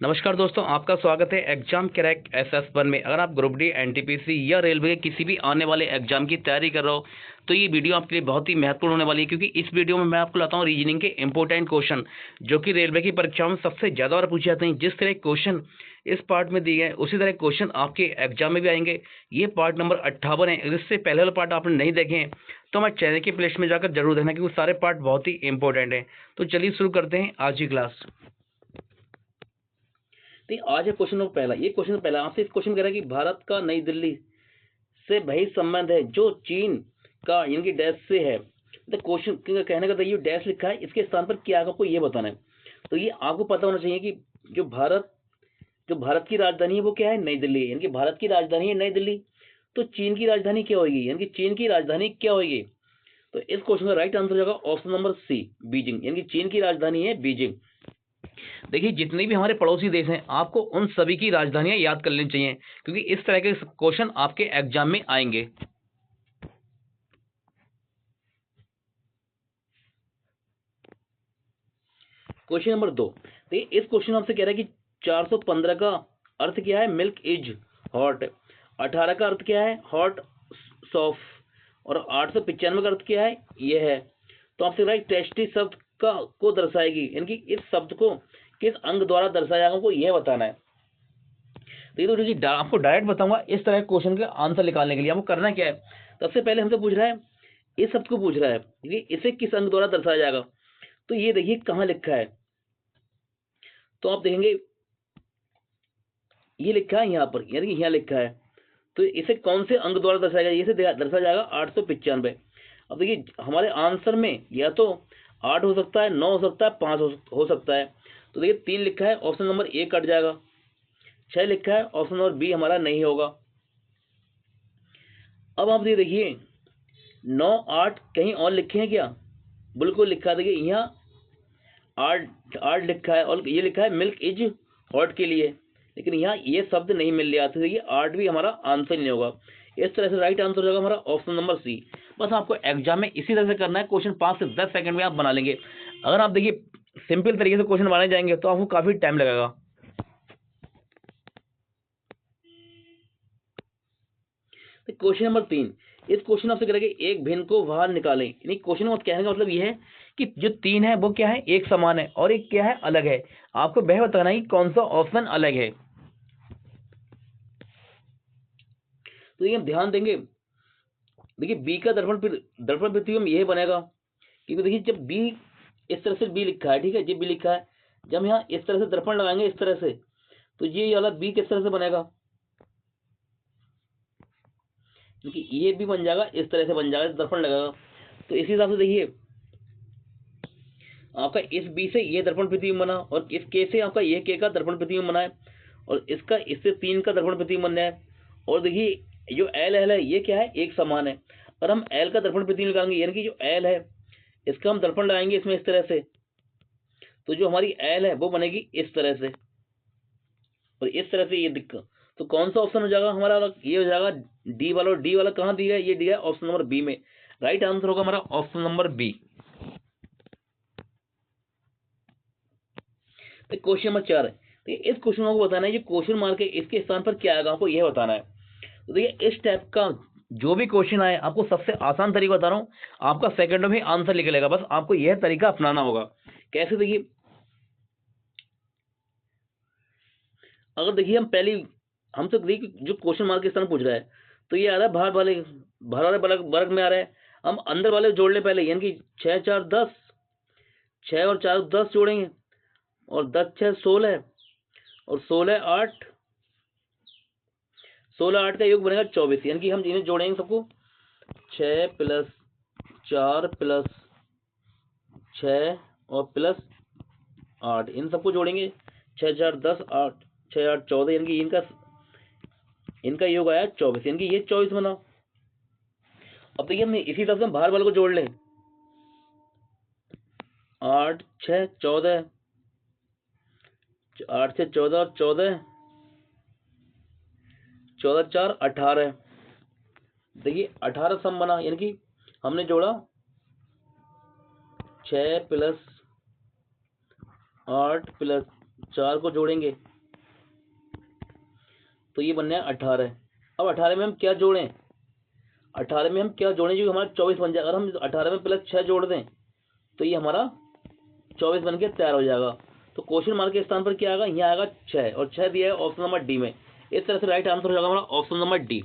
नमस्कार दोस्तों, आपका स्वागत है एग्जाम क्रैक SS1 में। अगर आप ग्रुप डी, एनटीपीसी या रेलवे के किसी भी आने वाले एग्जाम की तैयारी कर रहे हो तो ये वीडियो आपके लिए बहुत ही महत्वपूर्ण होने वाली है, क्योंकि इस वीडियो में मैं आपको लाता हूँ रीजनिंग के इंपॉर्टेंट क्वेश्चन जो कि रेलवे की परीक्षाओं में सबसे ज़्यादा बार पूछे जाते हैं। जिस तरह क्वेश्चन इस पार्ट में दिए गए उसी तरह क्वेश्चन आपके एग्जाम में भी आएंगे। ये पार्ट नंबर 58 है। इससे पहले वाला पार्ट आपने नहीं देखे हैं तो हमारे चैनल की प्लेलिस्ट में जाकर जरूर देखना, क्योंकि सारे पार्ट बहुत ही इंपॉर्टेंट हैं। तो चलिए शुरू करते हैं आज की क्लास। तो आज है क्वेश्चन नंबर पहला। ये क्वेश्चन पहला आपसे इस क्वेश्चन कह रहा है कि भारत का नई दिल्ली से वही संबंध है जो चीन का यानी कि डैश से है। तो क्वेश्चन कहने का तो ये डैश लिखा है, इसके स्थान पर क्या आपको ये बताना है। तो ये आपको पता होना चाहिए कि जो भारत की राजधानी है वो क्या है, नई दिल्ली, यानी कि भारत की राजधानी है नई दिल्ली। तो चीन की राजधानी क्या होगी, यानी कि चीन की राजधानी क्या होगी। तो इस क्वेश्चन का राइट आंसर होगा ऑप्शन नंबर सी, बीजिंग, यानी कि चीन की राजधानी है बीजिंग। देखिए, जितने भी हमारे पड़ोसी देश हैं आपको उन सभी की राजधानियां याद कर लेनी चाहिए, क्योंकि इस तरह के क्वेश्चन आपके एग्जाम में आएंगे। Question number 2। तो इस क्वेश्चन में आपसे कह रहा है कि 415 का अर्थ क्या है, मिल्क इज हॉट। 18 का अर्थ क्या है, हॉट सॉफ। और 895 का अर्थ क्या है, ये है। तो आपसे राइट टेस्टी शब्द का को दर्शाएगी, यानी कि इस शब्द को किस अंग द्वारा दर्शाया जाएगा हमको यह बताना है। तो ये तो देखिए आपको डायरेक्ट बताऊंगा। इस तरह के क्वेश्चन का आंसर निकालने के लिए आपको करना क्या है, सबसे पहले हमसे पूछ रहा है, इस शब्द को पूछ रहा है कि इसे किस अंग द्वारा दर्शाया जाएगा। तो ये देखिए कहाँ लिखा है, तो आप देखेंगे ये लिखा है यहाँ पर, यानी कि यहाँ लिखा है। तो इसे कौन से अंग द्वारा दर्शाया जाएगा, इसे दर्शाया जाएगा 895। अब देखिए हमारे आंसर में या तो 8 हो सकता है, 9 हो सकता है, 5 हो सकता है। तो देखिए 3 लिखा है, ऑप्शन नंबर ए कट जाएगा। 6 लिखा है, ऑप्शन नंबर बी हमारा नहीं होगा। अब आप ये देखिए 9 8 कहीं और लिखे हैं क्या, बिल्कुल लिखा है। देखिए यहाँ 8 8 लिखा है और ये लिखा है मिल्क इज हॉट के लिए, लेकिन यहाँ ये शब्द नहीं मिल रहा। तो देखिए 8 भी हमारा आंसर नहीं होगा। इस तरह से राइट आंसर हो जाएगा हमारा ऑप्शन नंबर सी। बस आपको एग्जाम में इसी तरह से करना है। क्वेश्चन 5 से 10 सेकंड में आप बना लेंगे। अगर आप देखिए सिंपल तरीके से क्वेश्चन बनाने जाएंगे तो आपको काफी टाइम लगेगा। तो क्वेश्चन नंबर 3, इस क्वेश्चन आपसे करेंगे एक भिन्न को बाहर निकालें। यानी क्वेश्चन में कहने का मतलब ये है कि जो 3 है वो क्या है, एक समान है और एक क्या है, अलग है। आपको वह बताना है कि कौन सा ऑप्शन अलग है। तो ये हम ध्यान देंगे। देखिए बी का दर्पण प्रतिबिंब यही बनेगा, क्योंकि देखिए जब बी इस तरह से बी लिखा है, ठीक है, जब बी लिखा है, जब हम यहाँ इस तरह से दर्पण लगाएंगे इस तरह से, तो ये वाला बी किस तरह से बनेगा, क्योंकि ये भी बन जाएगा इस तरह से बन जाएगा, दर्पण लगेगा। तो इसी हिसाब से देखिए आपका इस बी से ये दर्पण प्रतिबिंब बना, और इस के से आपका ये के का दर्पण प्रतिबिंब बना है, और इसका इससे 3 का दर्पण प्रतिबिंब बन रहा है। और देखिए जो एल एल है ये क्या है, एक समान है। और हम एल का दर्पण प्रतिबिंब लगाएंगे, यानी कि जो एल है इसका हम दर्पण लगाएंगे इसमें इस तरह से, तो जो हमारी एल है वो बनेगी इस तरह से, और इस तरह से ये दिक्कत। तो कौन सा ऑप्शन हो जाएगा हमारा, ये हो जाएगा डी वाला। और डी वाला कहाँ दिया है, ये दिया है ऑप्शन नंबर बी में। राइट आंसर होगा हमारा ऑप्शन नंबर बी। तो क्वेश्चन नंबर 4 है। तो इस क्वेश्चन को बताना है, जो क्वेश्चन मार्क है इसके स्थान पर क्या आएगा, आपको यह बताना है। तो देखिए इस टाइप का जो भी क्वेश्चन आए, आपको सबसे आसान तरीका बता रहा हूँ, आपका सेकंडों में आंसर निकलेगा। बस आपको यह तरीका अपनाना होगा। कैसे, देखिए अगर देखिए हम पहले हमसे देखिए जो क्वेश्चन मार्क के स्थान पूछ रहा है, तो ये आ रहा है बाहर वाले वर्ग में आ रहा है। हम अंदर वाले जोड़ ले पहले, यानी कि 6 4 10, 6 और 4 10 जोड़ेंगे, और 10 6 16, और 16 8, 16 8 का योग बनेगा 24। यानी कि हम इन्हें जोड़ेंगे सबको, 6 प्लस 4 प्लस 6 और प्लस 8, इन सबको जोड़ेंगे। 6 4 10, 8 6 8 14, यानी कि इनका योग आया 24, यानी कि ये 24 बना। अब देखिए हमने इसी तरह से हम बाहर वाले को जोड़ लें, 8 6 14, 8 से 14 और 14, 14 4 18। देखिए 18 सम बना, यानी कि हमने जोड़ा 6 प्लस 8 प्लस 4 को जोड़ेंगे तो ये बनने 18। अब 18 में हम क्या जोड़ें, 18 में हम क्या जोड़ें जो हमारा 24 बन जाएगा। अगर हम 18 में प्लस 6 जोड़ दें तो ये हमारा 24 बन के तैयार हो जाएगा। तो क्वेश्चन मार्क के स्थान पर क्या आएगा, यहाँ आएगा 6 और 6 दिया है ऑप्शन नंबर डी में। इस तरह से राइट आंसर हो जाएगा हमारा ऑप्शन नंबर डी।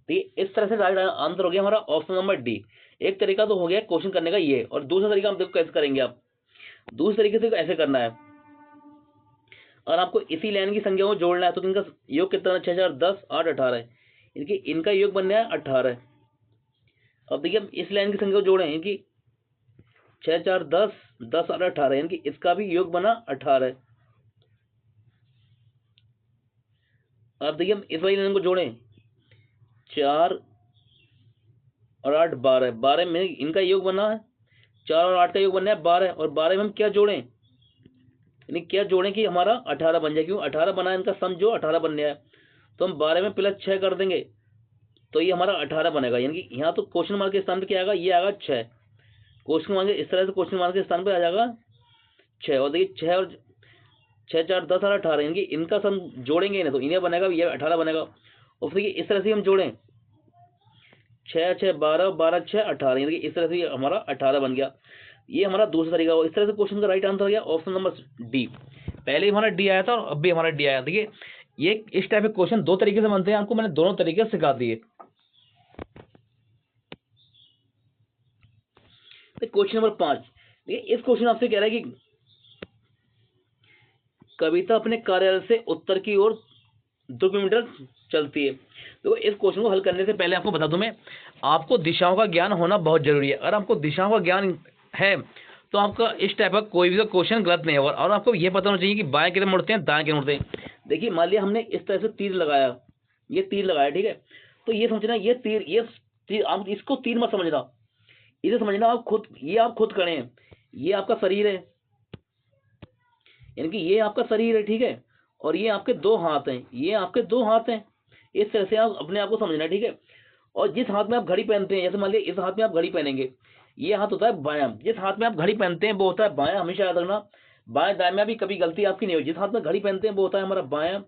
ठीक है, इस तरह से राइट आंसर हो गया हमारा ऑप्शन नंबर डी। एक तरीका तो हो गया क्वेश्चन करने का ये, और दूसरा तरीका हम देखो कैसे करेंगे। आप दूसरे तरीके से ऐसे करना है, और आपको इसी लाइन की संख्या को जोड़ना है तो इनका योग कितना, 6 4 10 8 18, इनकी इनका योग बनना है 18। अब देखिए हम इस लाइन की संख्या को जोड़े, इनकी 6 4 10 10 8 18, इनकी इसका भी योग बना 18। अब देखिए हम इस वाली लाइन को जोड़े, 4 और 8 12, 12 में इनका योग बना है 4 और 8 का योग बनना है 12, और 12 में हम क्या जोड़ें, यानी क्या जोड़ें कि हमारा 18 बन जाए। क्यों 18 बना है, इनका सम जो 18 बनने है, तो हम 12 में प्लस 6 कर देंगे तो ये हमारा 18 बनेगा। यानी कि यहाँ तो क्वेश्चन मार्क के स्थान पे क्या आएगा, ये आएगा 6। क्वेश्चन मार्क इस तरह से क्वेश्चन मार्क के स्थान पे आ जाएगा 6। और देखिए 6 और 6 4 10 और 18, यानी कि इनका सम जोड़ेंगे ना तो इन्हें बनेगा, ये 18 बनेगा। और देखिए इस तरह से हम जोड़ें 6 6 12 12 6 18, यानी कि इस तरह से हमारा 18 बन गया। ये हमारा दूसरा तरीका हुआ। इस तरह से क्वेश्चन का राइट आंसर हो गया ऑप्शन नंबर डी। पहले ही हमारा डी आया था और अब भी हमारा डी आया। देखिए ये इस टाइप के क्वेश्चन दो तरीके से बनते हैं, आपको मैंने दोनों तरीके सिखा दिए। क्वेश्चन नंबर 5, देखिए इस क्वेश्चन आपसे कह रहा है कि कविता अपने कार्यालय से उत्तर की ओर 2 किलोमीटर चलती है। तो इस क्वेश्चन को हल करने से पहले आपको बता दूं मैं, आपको दिशाओं का ज्ञान होना बहुत जरूरी है। अगर आपको दिशाओं का ज्ञान है तो आपका इस टाइप का कोई भी क्वेश्चन गलत नहीं होगा। और आपको ये पता होना चाहिए कि बाएं किधर मुड़ते हैं, दाएं किधर मुड़ते हैं। देखिए मान लिया हमने इस तरह से तीर लगाया, ये तीर लगाया, ठीक है, तो ये समझना ये तीर आप इसको तीर मत समझना, इसे समझना आप खुद, ये आप खुद करें, ये आपका शरीर है, यानी कि ये आपका शरीर है, ठीक है, और ये आपके 2 हाथ हैं, ये आपके 2 हाथ हैं। इस तरह से आप अपने आप को समझना, ठीक है। और जिस हाथ में आप घड़ी पहनते हैं, जैसे मान लिया इस हाथ में आप घड़ी पहनेंगे, ये हाथ होता है बायां। जिस हाथ में आप घड़ी पहनते हैं वो होता है बायां, हमेशा याद रखना। बाएं दाएं में भी कभी गलती आपकी नहीं होगी। जिस हाथ में घड़ी पहनते हैं वो होता है हमारा बायां,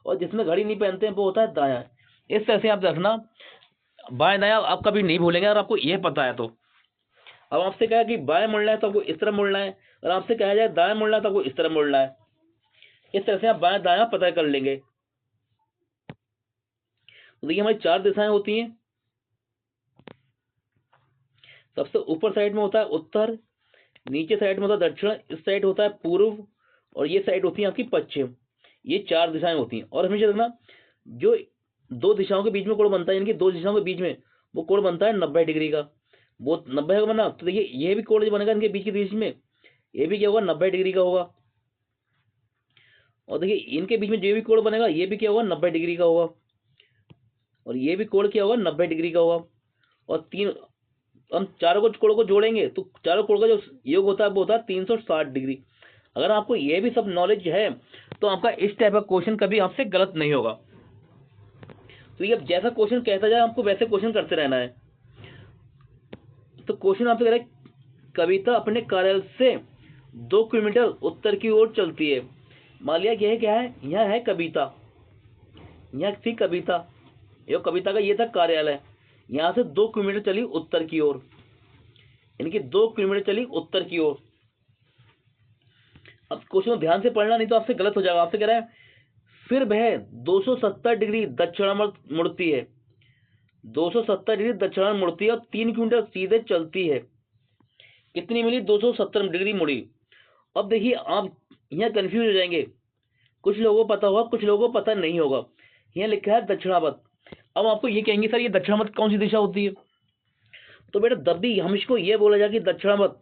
और जिसमें घड़ी नहीं पहनते हैं वो होता है दायां। इस तरह से आप रखना, बाएं दायां आप कभी नहीं भूलेंगे अगर आपको यह पता है तो। अब आपसे कहा कि बाएं मुड़ना है तो आपको इस तरह मुड़ना है, और आपसे कहा जाए दाएं मुड़ना है तो आपको इस तरह मुड़ना है। इस तरह से आप बाएं दायां पता कर लेंगे। तो देखिए हमारी 4 दिशाएं होती हैं। सबसे ऊपर साइड में होता है उत्तर, नीचे साइड में होता है दक्षिण, इस साइड होता है पूर्व, और ये साइड होती है आपकी पश्चिम। ये 4 दिशाएं होती हैं। और हमेशा देखना जो 2 दिशाओं के बीच में कोण बनता है, यानी कि 2 दिशाओं के बीच में वो कोण बनता है 90 डिग्री का। वो 90 का बना, तो देखिए ये भी कोण जो बनेगा इनके बीच के बीच में, ये भी क्या होगा 90 डिग्री का होगा। और देखिए इनके बीच में जो भी कोण बनेगा ये भी क्या होगा 90 डिग्री का होगा, और ये भी कोण क्या होगा 90 डिग्री का होगा। और 3 हम चारों को कोण को जोड़ेंगे तो चारों कोण का जो योग होता है वो होता है 360 डिग्री। अगर आपको ये भी सब नॉलेज है तो आपका इस टाइप का क्वेश्चन कभी आपसे गलत नहीं होगा। तो ये जैसा क्वेश्चन कहता जाए आपको वैसे क्वेश्चन करते रहना है। तो क्वेश्चन आपसे कह रहा है कविता अपने कार्यालय से 2 किलोमीटर उत्तर की ओर चलती है। मान लिया यह क्या है, यह है कविता, यह थी कविता, ये कविता का ये था कार्यालय। यहां से 2 किलोमीटर चली उत्तर की ओर, इनकी 2 किलोमीटर चली उत्तर की ओर। अब क्वेश्चन ध्यान से पढ़ना, नहीं तो आपसे गलत हो जाएगा। आपसे कह रहा है फिर वह 270 डिग्री दक्षिणावर्त मुड़ती है, 270 डिग्री दक्षिणावर्त मुड़ती है और 3 किलोमीटर सीधे चलती है। कितनी मिली, 270 डिग्री मुड़ी। अब देखिए आप यहाँ कंफ्यूज हो जाएंगे, कुछ लोगों को पता होगा कुछ लोगों को पता नहीं होगा। यहाँ लिखा है दक्षिणावर्त। अब आपको ये कहेंगे सर ये दक्षिणावर्त कौन सी दिशा होती है, तो बेटा जब भी हमको ये बोला जाए कि दक्षिणावर्त,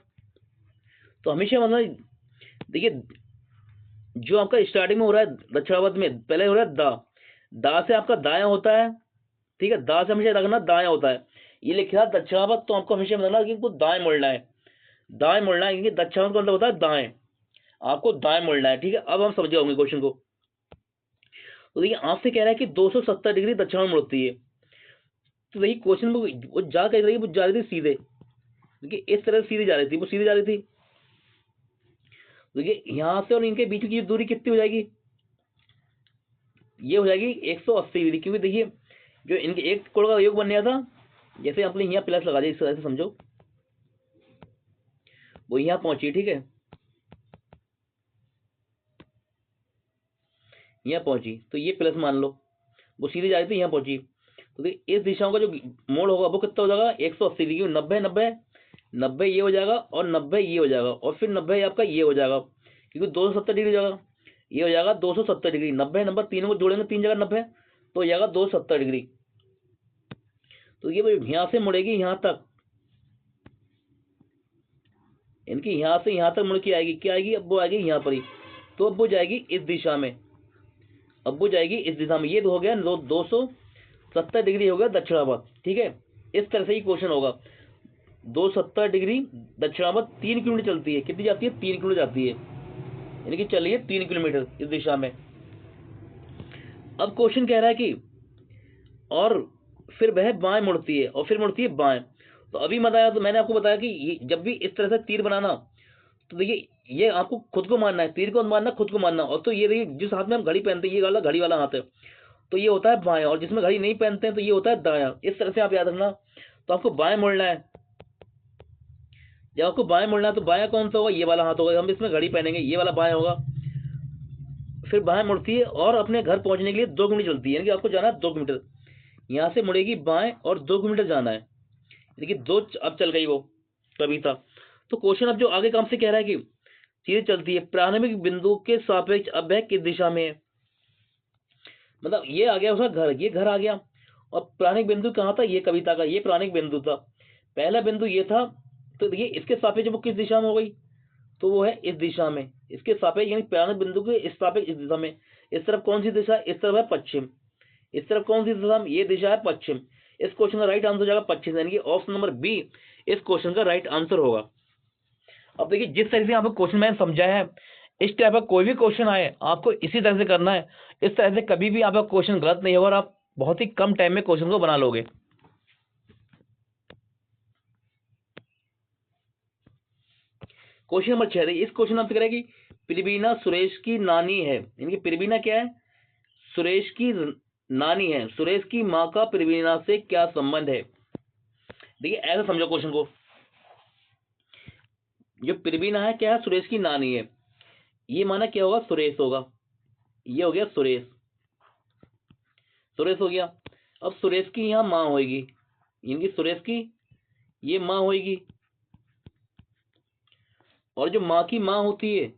तो हमेशा मतलब देखिए जो आपका स्टार्टिंग में हो रहा है दक्षिणावर्त में, पहले हो रहा है दा से आपका दाया होता है, ठीक है, दा से हमेशा रखना दाया होता है। ये लिखा है दक्षिणावर्त, तो आपको हमेशा बताना कि आपको दाएं मुड़ना है, दाएं मुड़ना है, क्योंकि दक्षिणावर्त का मतलब होता है दाएं, आपको दाएं मुड़ना है, ठीक है। अब हम समझ जाओगे क्वेश्चन को। तो देखिए आपसे कह रहा है कि 270 डिग्री दक्षिणावर्त मुड़ती है, तो देखिए क्वेश्चन में वो जा कर रही है, वो जा रही थी सीधे, देखिए इस तरह से सीधी जा रही थी, वो सीधी जा रही थी। देखिए यहाँ से और इनके बीच की दूरी कितनी हो जाएगी, ये हो जाएगी 180 डिग्री, क्योंकि देखिए जो इनके एक कोण का योग बन गया था, जैसे आपने यहाँ प्लस लगा दिया इस तरह से समझो, वो यहाँ पहुंची, ठीक है, यहाँ पहुंची, तो ये प्लस मान लो, वो सीधी जा रही थी यहाँ पहुंची, तो इस दिशाओं का जो मोड़ होगा वो कितना हो जाएगा 180 डिग्री, 90 90 90 ये हो जाएगा और 90 ये हो जाएगा और फिर 90 आपका ये हो जाएगा, क्योंकि 270 डिग्री हो जाएगा, ये हो जाएगा 270 डिग्री, 90 नंबर तीनों को जोड़ेंगे 3 जगह 90, तो हो जाएगा 270 डिग्री। तो ये यहाँ से मुड़ेगी यहाँ तक, इनकी यहाँ से यहाँ तक मुड़ के आएगी, क्या आएगी, अब वो आएगी यहाँ पर ही, तो अब वो जाएगी इस दिशा में, अब वो जाएगी इस दिशा में, ये हो गया 270 डिग्री हो गया दक्षिणावर्त, ठीक है। इस तरह से ही क्वेश्चन होगा, 270 डिग्री दक्षिणावर्त 3 किलोमीटर चलती है, कितनी जाती है, 3 किलोमीटर जाती है, यानी कि चल रही है 3 किलोमीटर इस दिशा में। अब क्वेश्चन कह रहा है कि और फिर वह बाएं मुड़ती है और फिर मुड़ती है बाएं, तो अभी बताया, तो मैंने आपको बताया कि जब भी इस तरह से तीर बनाना, तो देखिए ये आपको खुद को मानना है, तीर को मानना, खुद को मानना, और तो ये देखिए जिस हाथ में हम घड़ी पहनते हैं ये वाला घड़ी वाला हाथ है, तो ये होता है बाएं, और जिसमें घड़ी नहीं पहनते हैं तो ये होता है दायां, इस तरह से आप याद रखना। तो आपको बाएं मुड़ना है, जब आपको बाएं मुड़ना है तो बायां कौन सा होगा, ये वाला हाथ होगा, हम इसमें घड़ी पहनेंगे, ये वाला बाएं होगा। फिर बाएं मुड़ती है और अपने घर पहुंचने के लिए 2 किलोमीटर चलती है, यानी कि आपको जाना है 2 किलोमीटर, यहाँ से मुड़ेगी बाएं और 2 किलोमीटर जाना है, यानी कि 2 अब चल गई वो कविता। तो क्वेश्चन अब जो आगे काम से कह रहा है कि चीजें चलती है, प्रारंभिक बिंदु के सापेक्ष अब वह किस दिशा में है, मतलब ये आ गया उसका घर, ये घर आ गया, और प्रारंभिक बिंदु कहाँ था, ये कविता का ये प्रारंभिक बिंदु था, पहला बिंदु ये था, तो ये इसके सापेक्ष वो किस दिशा में हो गई, तो वो है इस दिशा में, इसके सापेक्ष यानी प्रारंभिक बिंदु के इस सापेक्ष इस दिशा में, इस तरफ कौन सी दिशा, इस तरफ है पश्चिम, इस तरफ कौन सी दिशा, ये दिशा है पश्चिम, इस क्वेश्चन का राइट आंसर हो जाएगा पश्चिम, यानी कि ऑप्शन नंबर बी इस क्वेश्चन का राइट आंसर होगा। अब देखिए जिस तरह से आपको क्वेश्चन मैंने समझाया है, इस टाइप का कोई भी क्वेश्चन आए आपको इसी तरह से करना है, इस तरह से कभी भी आपका क्वेश्चन गलत नहीं होगा और आप बहुत ही कम टाइम में क्वेश्चन को बना लोगे। क्वेश्चन नंबर 6, इस क्वेश्चन आपसे कह रहा है कि प्रवीणा सुरेश की नानी है, यानी कि प्रवीणा क्या है, सुरेश की नानी है, सुरेश की माँ का प्रवीणा से क्या संबंध है। देखिए ऐसा समझो क्वेश्चन को, जो प्रवीणा है क्या है, सुरेश की नानी है, ये माना क्या होगा, सुरेश होगा, ये हो गया सुरेश, सुरेश हो गया। अब सुरेश की यहाँ माँ होगी, यानी कि सुरेश की ये माँ होगी, और जो माँ की माँ होती है,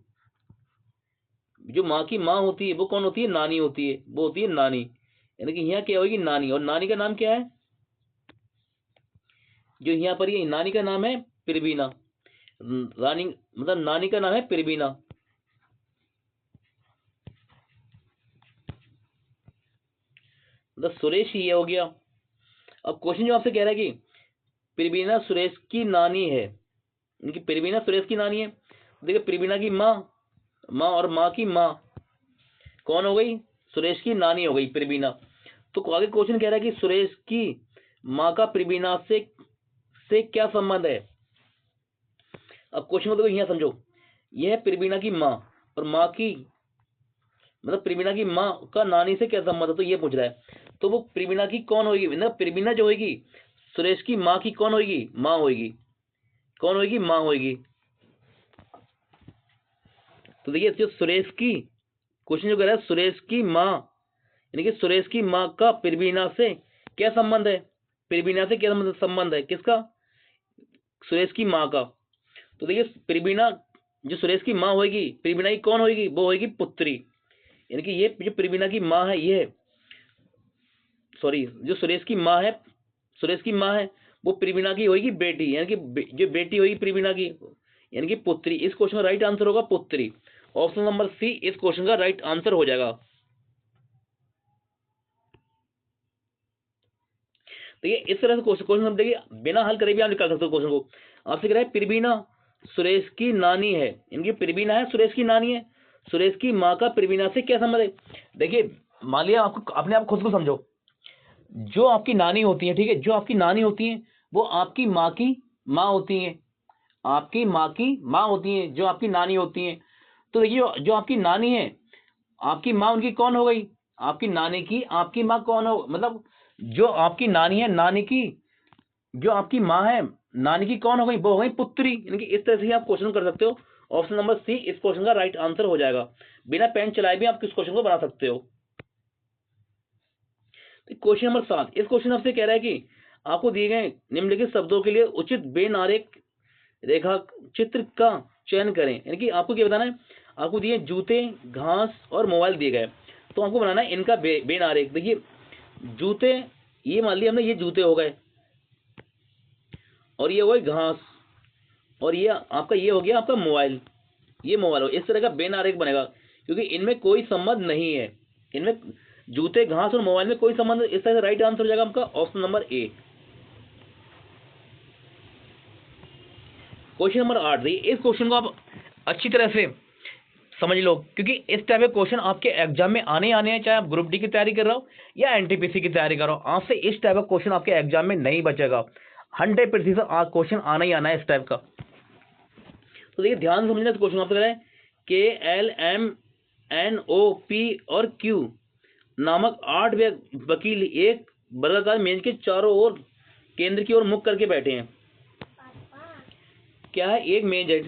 जो माँ की माँ होती है वो कौन होती है, नानी होती है, वो होती है नानी, यानी कि यहाँ क्या होगी, नानी, और नानी का नाम क्या है, जो यहाँ पर ये नानी का नाम है प्रवीणा, रानी मतलब नानी का नाम है प्रवीणा। मतलब सुरेश ये हो गया। अब क्वेश्चन जो आपसे कह रहा है कि प्रवीणा सुरेश की नानी है, इनकी प्रवीणा सुरेश की नानी है, देखिए प्रवीणा की माँ, माँ और माँ की माँ कौन हो गई, सुरेश की नानी हो गई प्रवीणा। तो आगे क्वेश्चन कह रहा है कि सुरेश की माँ का प्रवीणा से क्या संबंध है। अब क्वेश्चन को देखो यहाँ समझो, यह है प्रवीणा की माँ, और माँ की मतलब प्रवीणा की माँ का नानी से क्या संबंध है, तो ये पूछ रहा है, तो वो प्रवीणा की कौन होगी, मतलब प्रवीणा जो होगी सुरेश की माँ की कौन होगी, माँ होगी, कौन होगी, माँ होगी। तो देखिए जो सुरेश की क्वेश्चन जो कह रहा है, सुरेश की माँ, यानी कि सुरेश की माँ का प्रवीणा से क्या संबंध है, प्रवीणा से क्या संबंध है, किसका, सुरेश की माँ का। तो देखिए प्रवीणा जो सुरेश की माँ होगी, प्रवीणा की कौन होगी, वो होगी पुत्री, यानी कि ये जो प्रवीणा की माँ है, ये सॉरी जो सुरेश की माँ है, सुरेश की माँ है वो प्रवीणा की होगी बेटी, यानी कि जो बेटी होगी प्रवीणा की, यानी कि पुत्री। इस क्वेश्चन का राइट आंसर होगा पुत्री, ऑप्शन नंबर सी इस क्वेश्चन का राइट आंसर हो जाएगा। देखिए इस तरह से क्वेश्चन देखिए बिना हल करे भी आप निकाल सकते हो क्वेश्चन को। आपसे कह रहा है प्रवीणा सुरेश की नानी है, इनकी प्रवीणा है सुरेश की नानी है, सुरेश की माँ का प्रवीणा से क्या संबंध है। देखिए मान लिया आपको, अपने आप खुद को समझो, जो आपकी नानी होती है, ठीक है, जो आपकी नानी होती है वो आपकी माँ की माँ होती हैं, आपकी माँ की माँ होती हैं, जो आपकी नानी होती हैं। तो देखिए जो आपकी नानी है, आपकी माँ उनकी कौन हो गई? आपकी नानी की आपकी माँ कौन हो, मतलब जो आपकी नानी है, नानी की जो आपकी माँ है, नानी की कौन हो गई? वो हो गई पुत्री। यानी कि इस तरह से ही आप क्वेश्चन कर सकते हो। ऑप्शन नंबर सी इस क्वेश्चन का राइट आंसर हो जाएगा। बिना पेन चलाए भी आप किस क्वेश्चन को बना सकते हो। क्वेश्चन नंबर 7, इस क्वेश्चन आपसे कह रहा है कि आपको दिए गए निम्नलिखित शब्दों के लिए उचित बेनारेख रेखा चित्र का चयन करें। यानी कि आपको क्या बताना है? आपको दिए जूते, घास और मोबाइल दिए गए, तो आपको बनाना है इनका बेनारेख। देखिए जूते, ये मान लिया हमने, ये जूते हो गए, और ये हो गए घास, और ये आपका ये हो गया आपका मोबाइल, ये मोबाइल हो। इस तरह का बेनारेख बनेगा, क्योंकि इनमें कोई संबंध नहीं है। इनमें जूते, घास और मोबाइल में कोई संबंध, इस तरह से राइट आंसर हो जाएगा आपका option number A. Question number 8, देखिए इस क्वेश्चन को आप अच्छी तरह से समझ लो, क्योंकि इस टाइप के क्वेश्चन आपके एग्जाम में आने हैं, चाहे आप ग्रुप डी की तैयारी कर रहे हो या एनटीपीसी की तैयारी कर रहे हो। आपसे इस टाइप का क्वेश्चन आपके एग्जाम में नहीं बचेगा, 100% क्वेश्चन आना ही आना है इस टाइप का। तो देखिए ध्यान से समझना, क्वेश्चन आपसे कह रहा है के L M N O P और क्यू नामक 8 वकील एक वर्गाकार मेज के चारों ओर केंद्र की ओर मुख करके बैठे हैं। क्या है? एक मेज है,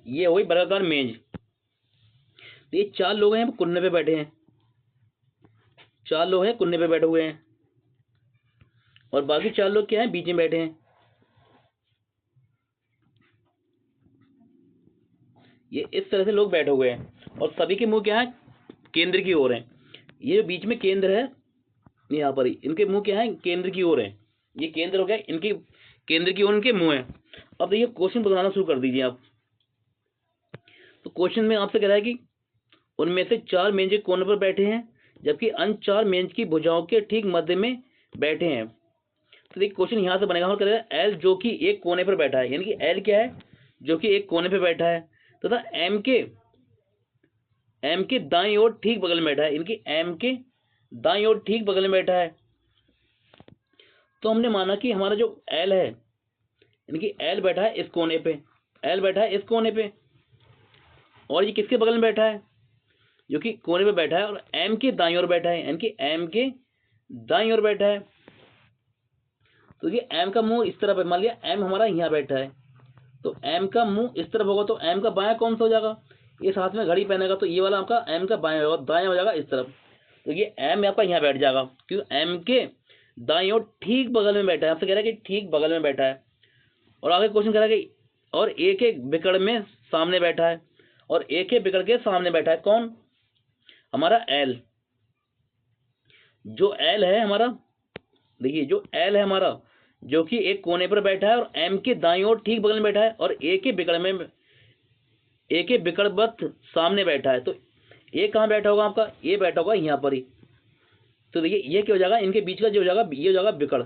ये वही वर्गाकार मेज। ये 4 लोग हैं, कुन्ने पे बैठे हैं, 4 लोग हैं कुन्ने पे बैठे हुए हैं, और बाकी 4 लोग क्या हैं? बीच में बैठे हैं। ये इस तरह से लोग बैठे हुए हैं, और सभी के मुंह क्या है? केंद्र की ओर है। ये जो बीच में केंद्र है, यहाँ पर ही इनके मुंह क्या है? केंद्र की ओर है। ये केंद्र हो गया, इनके केंद्र की ओर इनके मुंह है। अब देखिए क्वेश्चन बनाना शुरू कर दीजिए आप। तो क्वेश्चन में आपसे कह रहा है कि उनमें से 4 मेज के कोने पर बैठे हैं, जबकि अन्य 4 मेज की भुजाओं के ठीक मध्य में बैठे हैं। तो देखिए क्वेश्चन यहाँ से बनेगा, हम कह रहे हैं एल जो कि एक कोने पर बैठा है, यानी कि एल क्या है? जो कि एक कोने पर बैठा है, तथा एम के दाईं ओर ठीक बगल में बैठा है, इनकी एम के दाईं ओर ठीक बगल में बैठा है। तो हमने माना कि हमारा जो एल है, इनकी एल बैठा है इस कोने पे, एल बैठा है इस कोने पे, और ये किसके बगल में बैठा है? जो कि कोने पे बैठा है, और एम के दाईं ओर बैठा है, यानी कि एम के दाईं ओर बैठा है। तो ये एम का मुंह इस तरफ है, मान लिया एम हमारा यहाँ बैठा है, तो एम का मुंह इस तरफ होगा, तो एम का बायां कौन सा हो जाएगा? इस हाथ में घड़ी पहनेगा, तो ये वाला आपका एम का बायां होगा, दायां हो जाएगा इस तरफ। तो ये एम आपका यहाँ बैठ जाएगा, क्योंकि एम के दाईं ओर ठीक बगल में बैठा है। आपसे कह रहा है कि ठीक बगल में बैठा है, और आगे क्वेश्चन कह रहा है कि और एक एक बिकड़ में सामने बैठा है, और एक एक बिकड़ के सामने बैठा है कौन? हमारा एल। जो एल है हमारा, देखिए जो एल है हमारा, जो कि एक कोने पर बैठा है और एम के दाईं ओर ठीक बगल में बैठा है, और एक ही बिकड़ में, एक ही बिकड़वत सामने बैठा है। तो ये कहाँ बैठा होगा आपका? ये बैठा होगा यहाँ पर ही। तो देखिए ये क्या हो जाएगा? इनके बीच का जो हो जाएगा, ये हो जाएगा बिकड़,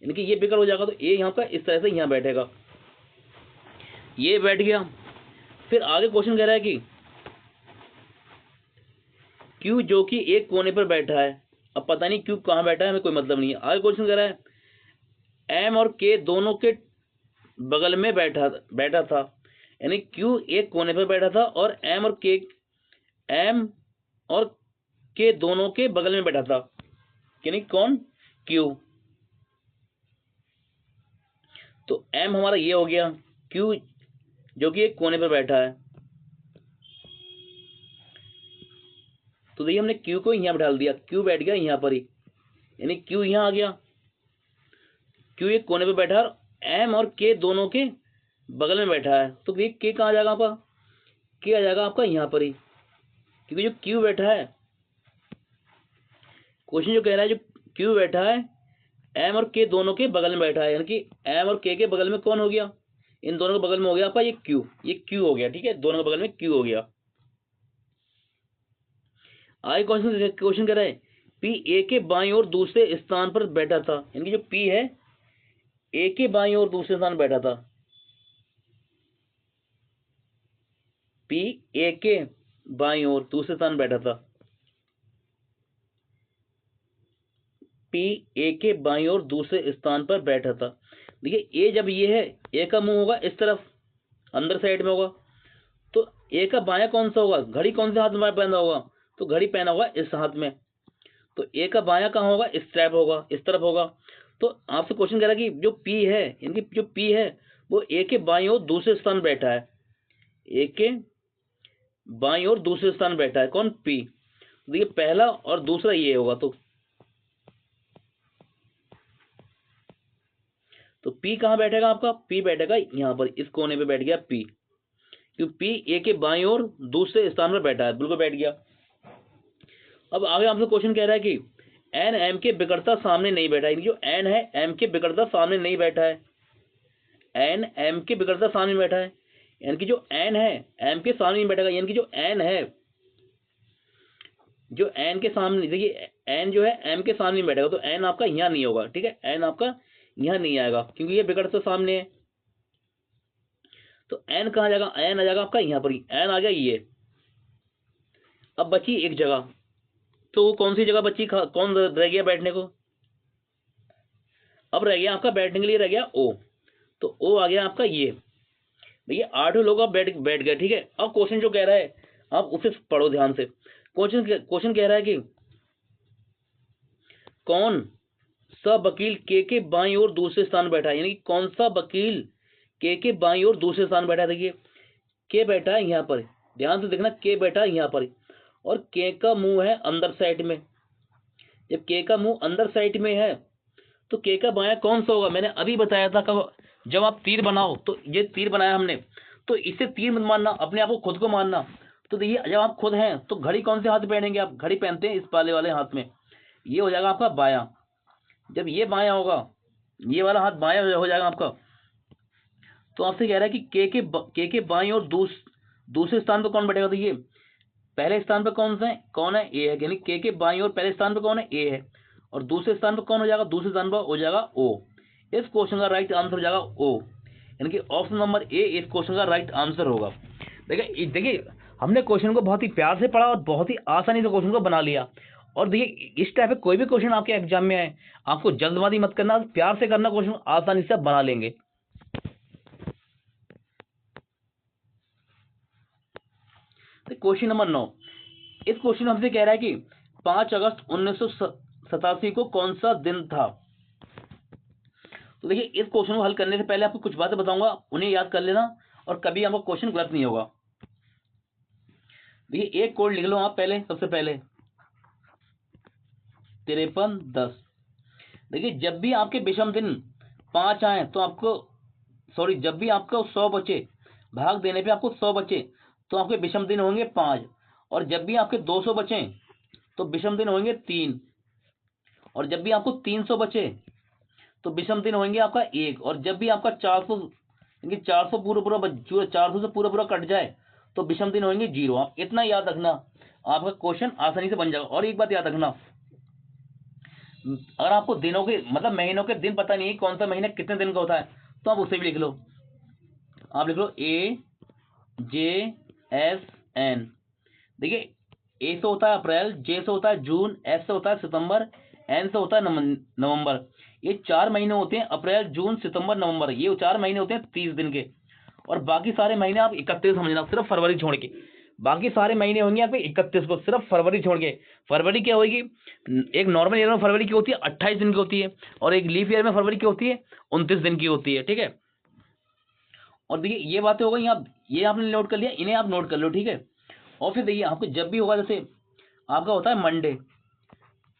इनकी ये बिकड़ हो जाएगा, तो ये यहाँ का इस तरह से यहाँ बैठेगा, ये बैठ गया। फिर आगे क्वेश्चन कह रहा है कि क्यू जो कि एक कोने पर बैठा है, अब पता नहीं क्यू कहाँ बैठा है, हमें कोई मतलब नहीं है। आगे क्वेश्चन कह रहा है एम और के दोनों के बगल में बैठा बैठा था, यानी क्यू एक कोने पर बैठा था, और एम और के दोनों के बगल में बैठा था, यानी कौन? क्यू। तो एम हमारा ये हो गया, क्यू जो कि एक कोने पर बैठा है। तो देखिए हमने क्यू को यहाँ बैठा दिया, क्यू बैठ गया यहाँ पर ही, यानी क्यू यहाँ आ गया, क्यू एक कोने पे बैठा है, एम और के दोनों के बगल में बैठा है। तो ये के कहाँ आ जाएगा आपका? के आ जाएगा आपका यहाँ पर ही, क्योंकि जो क्यू बैठा है, क्वेश्चन जो कह रहा है जो क्यू बैठा है एम और के दोनों के बगल में बैठा है, यानी कि एम और के बगल में कौन हो गया? इन दोनों के बगल में हो गया आपका ये क्यू हो गया, ठीक है, दोनों के बगल में क्यू हो गया। आगे क्वेश्चन कह रहा है पी ए के बाईं ओर दूसरे स्थान पर बैठा था, यानी कि जो पी है ए के बाईं ओर दूसरे स्थान बैठा था, पी ए के बाईं ओर दूसरे स्थान बैठा था। पी ए के बाईं ओर दूसरे स्थान पर बैठा था। देखिए ए जब ये है, ए का मुंह होगा इस तरफ अंदर साइड में होगा, तो ए का बायां कौन सा होगा, घड़ी कौन से हाथ में पहना होगा, तो घड़ी पहना होगा इस हाथ में, तो ए का बायां कहाँ होगा, इस तरफ होगा, इस तरफ होगा। तो आपसे क्वेश्चन कह रहा है कि जो पी है, यानी जो पी है वो ए के बाईं ओर दूसरे स्थान बैठा है, ए के बाईं ओर दूसरे स्थान बैठा है कौन, पी। देखिए पहला और दूसरा ये होगा, तो पी कहाँ बैठेगा आपका, पी बैठेगा यहाँ पर इस कोने पे बैठ गया पी, क्योंकि पी ए के बाईं ओर दूसरे स्थान पर बैठा है, बिल्कुल बैठ गया। अब आगे आपसे क्वेश्चन कह रहा है कि एन एम के बिगड़ता सामने नहीं बैठा है, जो एन है एम के बिगड़ता सामने नहीं बैठा है, एन एम के बिगड़ता सामने बैठा है, यानी कि जो एन है एम के सामने नहीं बैठेगा, यानी कि जो एन है, जो एन के सामने, देखिए एन जो है एम के सामने नहीं बैठेगा, तो एन आपका यहाँ नहीं होगा, ठीक है, एन आपका यहाँ नहीं आएगा क्योंकि ये बिगड़ता सामने है। तो एन कहाँ जाएगा, एन आ जाएगा आपका यहाँ पर ही, एन आ गया ये। अब बची एक जगह, तो वो कौन सी जगह बची, कौन रह गया बैठने को, अब रह गया आपका बैठने के लिए रह गया ओ, तो ओ आ गया आपका ये। देखिए 8 लोग आप बैठ गए, ठीक है। अब क्वेश्चन जो कह रहा है आप उसे पढ़ो ध्यान से। क्वेश्चन कह रहा है कि कौन सा वकील के बाईं ओर दूसरे स्थान बैठा है, यानी कि कौन सा वकील के बाईं ओर दूसरे स्थान बैठा है। देखिए के बैठा है यहाँ पर, ध्यान से देखना, के बैठा है यहाँ पर, और के का मुंह है अंदर साइड में। जब के का मुंह अंदर साइड में है तो के का बायां कौन सा होगा, मैंने अभी बताया था कब, जब आप तीर बनाओ, तो ये तीर बनाया हमने, तो इसे तीर मत मानना, अपने आप को खुद को मानना। तो देखिए जब आप खुद हैं तो घड़ी कौन से हाथ में पहनेंगे, आप घड़ी पहनते हैं इस वाले हाथ में, ये हो जाएगा आपका बायां। जब ये बायां होगा, ये वाला हाथ बायां हो जाएगा आपका। तो आपसे कह रहा है कि के बाईं ओर दूसरे स्थान पर कौन बैठेगा। तो ये पहले स्थान पर कौन है, ए है, यानी के बाईं ओर पहले स्थान पर कौन है, ए है, और दूसरे स्थान पर कौन हो जाएगा, दूसरे स्थान पर हो जाएगा ओ। इस क्वेश्चन का राइट आंसर हो जाएगा ओ, यानी कि ऑप्शन नंबर ए इस क्वेश्चन का राइट आंसर होगा। देखिए हमने क्वेश्चन को बहुत ही प्यार से पढ़ा और बहुत ही आसानी से क्वेश्चन को बना लिया। और देखिए इस टाइप का कोई भी क्वेश्चन आपके एग्जाम में आए, आपको जल्दबाजी मत करना, प्यार से करना, क्वेश्चन आसानी से बना लेंगे। क्वेश्चन नंबर 9, इस क्वेश्चन में हमसे कह रहा है कि 5 अगस्त 1987 को कौन सा दिन था। तो देखिए इस क्वेश्चन को हल करने से पहले आपको कुछ बातें बताऊंगा, उन्हें याद कर लेना और कभी आपका क्वेश्चन गलत नहीं होगा। देखिए एक कोड लिख लो आप पहले, सबसे पहले 5310। देखिए जब भी आपके विषम दिन 5 आए तो आपको, सॉरी, जब भी आपको 100 बचे, भाग देने पे आपको 100 बचे तो आपके विषम दिन होंगे 5, और जब भी आपके 200 बचे तो विषम दिन होंगे 3, और जब भी आपको 300 बचे तो विषम दिन होंगे आपका 1, और जब भी आपका 400 400 से पूरा कट जाए तो विषम दिन होंगे 0। आप इतना याद रखना, आपका क्वेश्चन आसानी से बन जाएगा। और एक बात याद रखना, अगर आपको दिनों के मतलब महीनों के दिन पता नहीं है कौन सा महीना कितने दिन का होता है, तो आप उसे भी लिख लो। आप लिख लो AJSN। देखिए ए से होता है अप्रैल, जे से होता है जून, एस से होता है सितंबर, एन से होता है नवंबर। ये 4 महीने होते हैं, अप्रैल, जून, सितंबर, नवंबर, ये 4 महीने होते हैं 30 दिन के। और बाकी सारे महीने आप 31 समझना, सिर्फ फरवरी छोड़ के। बाकी सारे महीने होंगे आपके 31 को, सिर्फ फरवरी छोड़ के। फरवरी क्या होगी, एक नॉर्मल ईयर में फरवरी की होती है 28 दिन की होती है, और एक लीप ईयर में फरवरी की होती है 29 दिन की होती है, ठीक है। और देखिए ये बातें हो गई, आप ये आपने नोट कर लिया, इन्हें आप नोट कर लो, ठीक है। और फिर देखिए आपको जब भी होगा, जैसे आपका होता है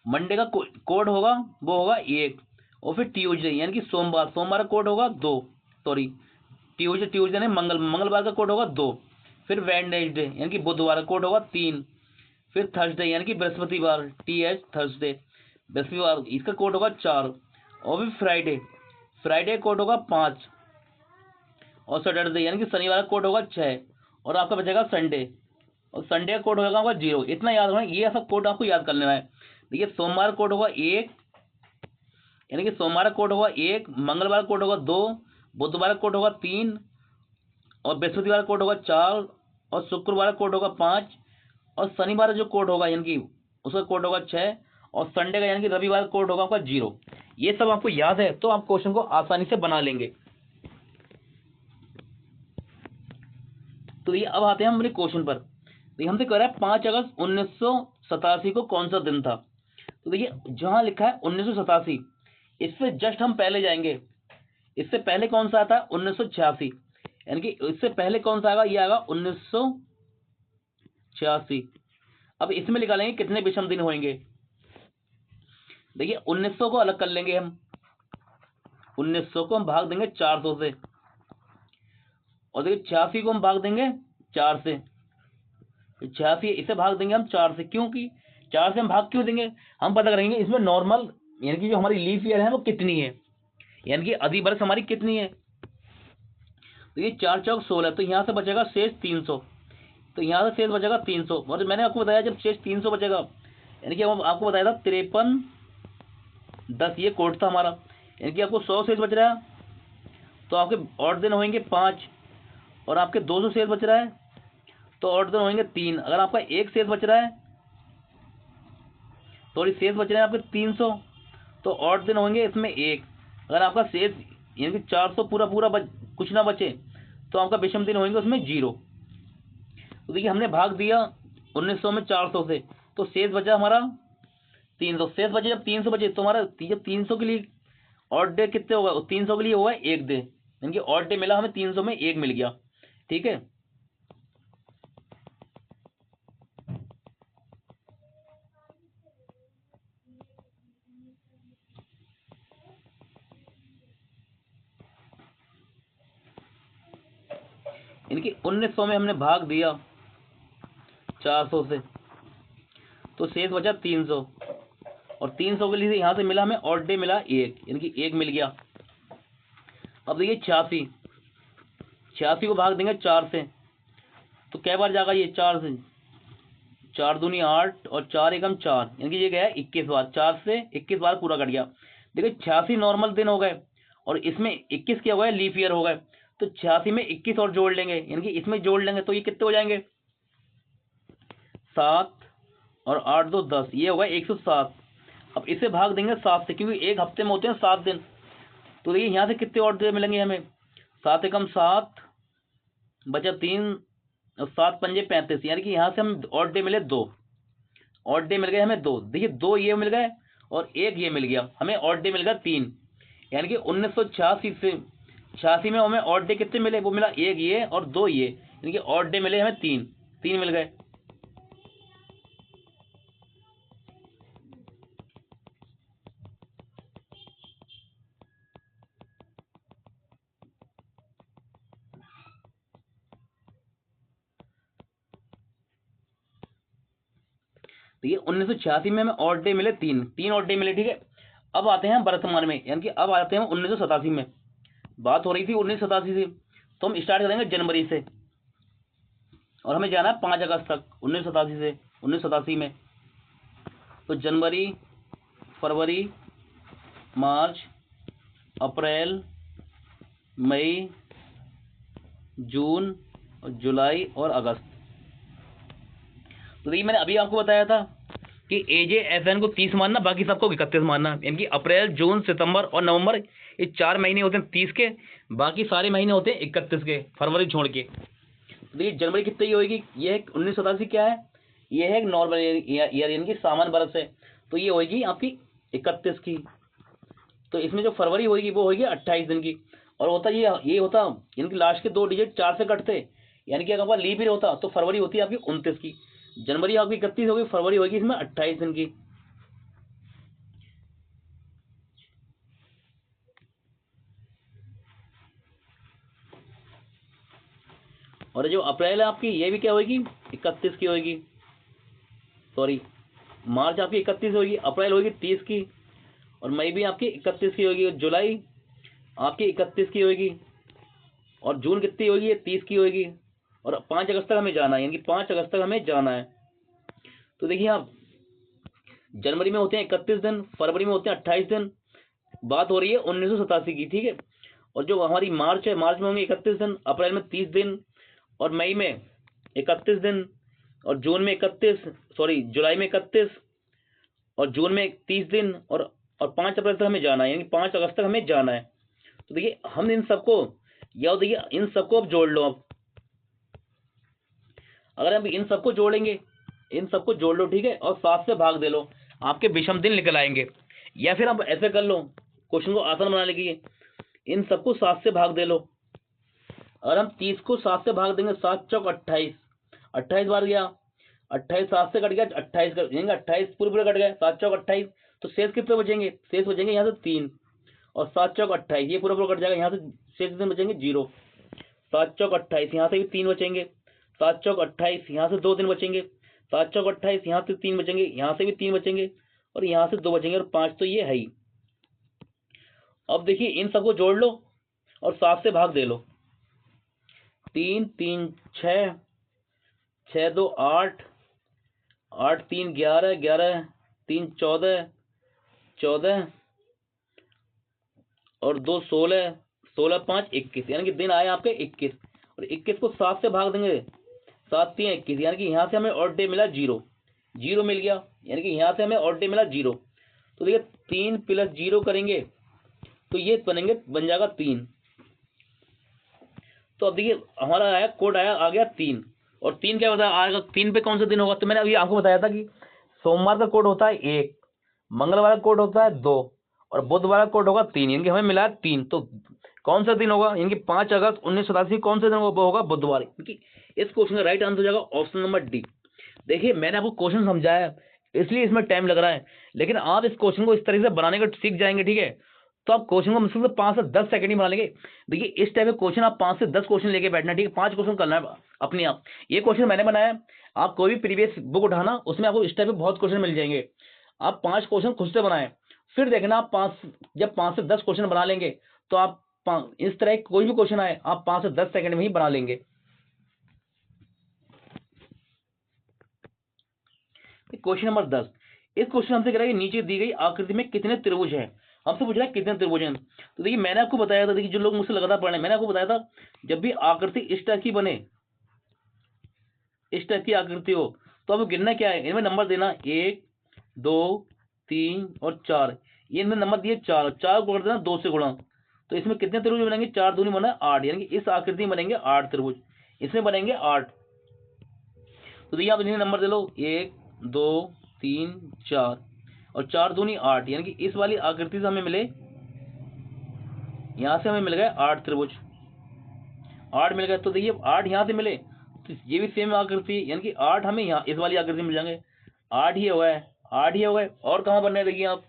मंडे का कोड होगा वो होगा 1, और फिर ट्यूजडे यानी कि सोमवार का कोड होगा 2, सॉरी ट्यूजडे नहीं, मंगलवार का कोड होगा 2, फिर वेडनेसडे यानी कि बुधवार का कोड होगा 3, फिर थर्सडे यानी कि बृहस्पतिवार, थर्सडे बृहस्पतिवार, इसका कोड होगा 4, और फिर फ्राइडे कोड होगा 5, और सैटरडे यानी कि शनिवार का कोड होगा 6, और आपका बचेगा संडे, और संडे का कोड होगा 0। इतना याद होना, ये सब कोड आपको याद कर लेना है। देखिए सोमवार कोड होगा 1, यानी कि सोमवार कोड होगा 1, मंगलवार कोड होगा 2, बुधवार कोड होगा 3, और बृहस्पतिवार कोड होगा 4, और शुक्रवार कोड होगा 5, और शनिवार जो कोड होगा यानी कि उसका कोड होगा 6, और संडे का यानी कि रविवार कोड होगा आपका 0। ये सब आपको याद है तो आप क्वेश्चन को आसानी से बना लेंगे। तो ये अब आते हैं हम अपने क्वेश्चन पर। तो ये हमसे कह रहा है 5 अगस्त 1987 को कौन सा दिन था। तो देखिए जहां लिखा है 1987, इससे जस्ट हम पहले जाएंगे। इससे पहले कौन सा आता है 1986, यानी कि इससे पहले कौन सा आएगा, ये आएगा 1986। अब इसमें निकालेंगे कितने विषम दिन होंगे। देखिए 1900 को अलग कर लेंगे हम, 1900 को हम भाग देंगे 400 से, और देखिए 86 को हम भाग देंगे 4 से। 86 इसे भाग देंगे हम 4 से, क्योंकि 4 से हम भाग क्यों देंगे, हम पता करेंगे इसमें नॉर्मल यानी कि जो हमारी लीफ ईयर है वो कितनी है, यानी कि अधि वर्ष हमारी कितनी है। तो ये 4 चौक 16, तो यहाँ से बचेगा शेष 300। तो यहाँ से शेष बचेगा 300, और मैंने आपको बताया जब शेष 300 बचेगा, यानी कि हम आपको बताया था 5310 ये कोड था हमारा, यानी कि आपको 100 शेष बच रहा है, तो आपके और दिन होंगे 5, और आपके 200 शेष बच रहा है तो और दिन होंगे 3। अगर आपका एक शेष बच रहा है, थोड़ी शेष बच रहे हैं आपके 300, तो और दिन होंगे इसमें 1। अगर आपका शेष यानी कि 400 पूरा पूरा कुछ ना बचे, तो आपका विषम दिन होंगे उसमें 0। तो देखिए हमने भाग दिया 1900 में 400 से, तो शेष बचा हमारा 300। शेष बचे जब 300 बचे, तो हमारा जब 300 के लिए ऑड डे कितने होगा, 300 के लिए होगा 1 डे, यानी कि ऑड डे मिला हमें 300 में 1 मिल गया। ठीक है, यानी कि 1900 में हमने भाग दिया 400 से, तो शेष बचा 300, और 300 के लिए यहाँ से मिला हमें ऑड डे मिला 1, यानी कि 1 मिल गया। अब देखिए 86 को भाग देंगे 4 से, तो कै बार जाएगा ये 4 से, 4 दूनी 8 और 4 एकम 4, यानी कि ये गया 21 बार, 4 से 21 बार पूरा कट गया। देखिए 86 नॉर्मल दिन हो गए, और इसमें 21 क्या हो गए, लीप ईयर हो गए, तो 86 में 21 और जोड़ लेंगे, यानी कि इसमें जोड़ लेंगे, तो ये कितने हो जाएंगे 7 और 8 2 10, ये होगा 107। अब इसे भाग देंगे 7 से, क्योंकि एक हफ्ते में होते हैं 7 दिन। तो देखिए यहाँ से कितने और डे मिलेंगे हमें, 7 एकम 7 बचा 3 और 7 पंजे 35, यानी कि यहाँ से हम और डे मिले 2, और डे मिल गए हमें 2। देखिए 2 ये मिल गए और 1 ये मिल गया, हमें और डे मिल गया 3, यानी कि 1986 से 86 में हमें और डे कितने मिले, वो मिला 1 ये और 2 ये, यानी कि और डे मिले हमें 3 मिल गए। तो ये 1986 में हमें और डे मिले 3 और डे मिले। ठीक है, अब आते हैं वर्तमान में, यानी कि अब आते हैं 1987 में। बात हो रही थी 1987 से, तो हम स्टार्ट करेंगे जनवरी से, और हमें जाना है 5 अगस्त तक 1987 से 1987 में। तो जनवरी, फरवरी, मार्च, अप्रैल, मई, जून, जुलाई और अगस्त। तो देखिए मैंने अभी आपको बताया था कि AJFN को 30 मानना, बाकी सबको 31 मानना, यानी कि अप्रैल, जून, सितंबर और नवंबर ये 4 महीने होते हैं 30 के, बाकी सारे महीने होते हैं 31 के, फरवरी छोड़ के। तो देखिए जनवरी कितने की होगी, ये है 1987 क्या है, ये है नॉर्मल ईयर, यानी कि सामान्य वर्ष है, तो ये होगी आपकी 31 की। तो इसमें जो फरवरी होगी वो होगी 28 दिन की, और होता ये होता यानी कि लास्ट के 2 डिजिट 4 से कटते, यानी कि अगर आपका लीप ईयर होता तो फरवरी होती है आपकी 29 की, जनवरी आपकी 31 होगी, फरवरी होगी इसमें 28 दिन की। और जो अप्रैल है आपकी, ये भी क्या होगी 31 की होगी, सॉरी मार्च आपकी 31 होगी, अप्रैल होगी 30 की, और मई भी आपकी 31 की होगी, जुलाई आपकी 31 की होगी, और जून कितनी होगी, ये 30 की होगी, और 5 अगस्त तक हमें जाना है, यानी कि 5 अगस्त तक हमें जाना है। तो देखिए आप जनवरी में होते हैं 31 दिन, फरवरी में होते हैं 28 दिन, बात हो रही है 1987 की। ठीक है, और जो हमारी मार्च है, मार्च में होंगे 31 दिन, अप्रैल में 30 दिन, और मई में 31 दिन, और जून में 31, सॉरी जुलाई में 31, और जून में 30 दिन, और 5 अप्रैल तक हमें जाना है, यानी 5 अगस्त तक हमें जाना है। तो देखिए हम इन सबको, या देखिए इन सबको अब जोड़ लो। अब अगर हम इन सबको जोड़ेंगे, इन सबको जोड़ लो, ठीक है, और 7 से भाग दे लो, आपके विषम दिन निकल आएंगे। या फिर आप ऐसे कर लो, क्वेश्चन को आसान बनाने के लिए इन सबको 7 से भाग दे लो। अगर हम 30 को 7 से भाग देंगे, 7 चौक 28, 28 बार गया, 28 7 से कट गया, 28 कर देंगे, 28 पूरे पूरे कट गए, 7 चौक 28। तो शेष कितने बचेंगे? शेष बचेंगे यहाँ से 3, और 7 चौक 28, ये पूरा पूरा कट जाएगा, यहाँ से शेष कितने बचेंगे? 0। 7 चौक 28, यहाँ से भी 3 बचेंगे, 7 चौक 28, यहाँ से 2 दिन बचेंगे, 7 चौक 28, यहाँ से 3 बचेंगे, यहाँ से भी 3 बचेंगे, और यहाँ से 2 बचेंगे, और 5 तो ये है ही। अब देखिए इन सबको जोड़ लो और 7 से भाग दे लो। 3 3 6, 6 2 8, 8 3 11, 11 3 14, 14 और 2 16, 16 5 21, यानी कि दिन आए आपके 21। और 21 को 7 से भाग देंगे, 7 3 21, यानी कि यहाँ से हमें ऑड डे मिला 0, 0 मिल गया, यानी कि यहाँ से हमें ऑड डे मिला 0। तो देखिए 3 + 0 करेंगे तो ये बनेंगे, बन जाएगा 3। तो अब देखिए हमारा आया कोड, आ गया 3। और 3 क्या बताया आएगा? 3 पे कौन सा दिन होगा? तो मैंने अभी आपको बताया था कि सोमवार का कोड होता है 1, मंगलवार का कोड होता है 2, और बुधवार का कोड होगा 3, यानी कि हमें मिला है 3। तो कौन सा दिन होगा? यानी कि 5 अगस्त 1987 कौन सा दिन होगा? वो होगा बुधवार। क्योंकि इस क्वेश्चन का राइट आंसर हो जाएगा ऑप्शन नंबर डी। देखिए मैंने आपको क्वेश्चन समझाया, इसलिए इसमें टाइम लग रहा है, लेकिन आप इस क्वेश्चन को इस तरीके से बनाने का सीख जाएंगे, ठीक है, तो आप क्वेश्चन को मुश्किल से 5 से 10 सेकंड ही बना लेंगे। देखिए इस टाइप के क्वेश्चन आप 5 से 10 क्वेश्चन लेके बैठना, ठीक है, 5 क्वेश्चन करना है अपने आप। ये क्वेश्चन मैंने बनाया, आप कोई भी प्रीवियस बुक उठाना, उसमें आपको इस टाइप के बहुत क्वेश्चन मिल जाएंगे। आप 5 क्वेश्चन खुद से बनाएं, फिर देखना आप जब 5 से 10 क्वेश्चन बना लेंगे तो आप इस तरह कोई भी क्वेश्चन आए आप 5 से 10 सेकंड में ही बना लेंगे। क्वेश्चन नंबर 10, इस क्वेश्चन हमसे कह रहा है कि नीचे दी गई आकृति में कितने त्रिभुज हैं। हमसे पूछ रहा है कितने त्रिभुज हैं। तो देखिए मैंने आपको बताया था, देखिए जो लोग मुझसे लगातार पढ़ रहे हैं, मैंने आपको बताया था जब भी आकृति इस टाइप की बने, इस टाइप की आकृति हो, तो आपको गिनना क्या है, इनमें नंबर देना 1 2 3 और 4। ये इनमें नंबर दिए 4, 4 को कर देना 2 से गुणा। तो इसमें कितने त्रिभुज बनेंगे? 4 दूनी बना 8, यानी कि इस आकृति में बनेंगे 8 त्रिभुज, इसमें बनेंगे 8। तो देखिए आप इन्हें नंबर दे लो 1 2 3 4, और 4 दूनी 8, यानी कि इस वाली आकृति से हमें मिले, यहाँ से हमें मिल गए 8 त्रिभुज, 8 मिल गए। तो देखिए 8 यहाँ से मिले, तो ये भी सेम आकृति, यानी कि 8 हमें यहाँ इस वाली आकृति मिल जाएंगे। 8 ही हो गए, 8 ही हो गए, और कहाँ बनने देखिए आप,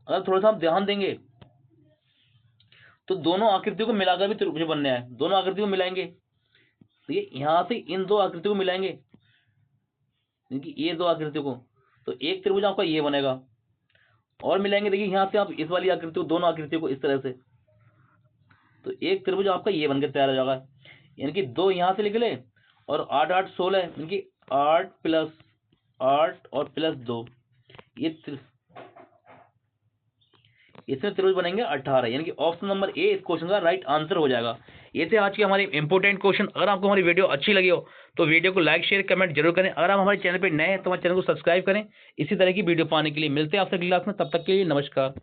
अगर थोड़ा सा आप ध्यान देंगे तो दोनों आकृतियों को मिलाकर भी त्रिभुज बनने हैं, दोनों आकृतियों को मिलाएंगे। तो ये यहाँ से इन 2 आकृतियों को मिलाएंगे, यानी ये 2 आकृतियों को, तो एक त्रिभुज आपका ये बनेगा, और मिलाएंगे देखिए यहाँ से आप इस वाली आकृति को, दोनों आकृतियों को इस तरह से, तो एक त्रिभुज आपका ये बनकर तैयार हो जाएगा। यानी कि 2 यहाँ से निकले, और 8 8 16, यानी कि 8 + 8 और +2, ये इसमें त्रिभुज बनेंगे 18, यानी कि ऑप्शन नंबर ए इस क्वेश्चन का राइट आंसर हो जाएगा। ये थे आज के हमारे इंपोर्टेंट क्वेश्चन। अगर आपको हमारी वीडियो अच्छी लगी हो तो वीडियो को लाइक शेयर कमेंट जरूर करें। अगर आप हमारे चैनल पर नए हैं तो हमारे चैनल को सब्सक्राइब करें इसी तरह की वीडियो पाने के लिए। मिलते हैं आपसे अगली क्लास में, तब तक के लिए नमस्कार।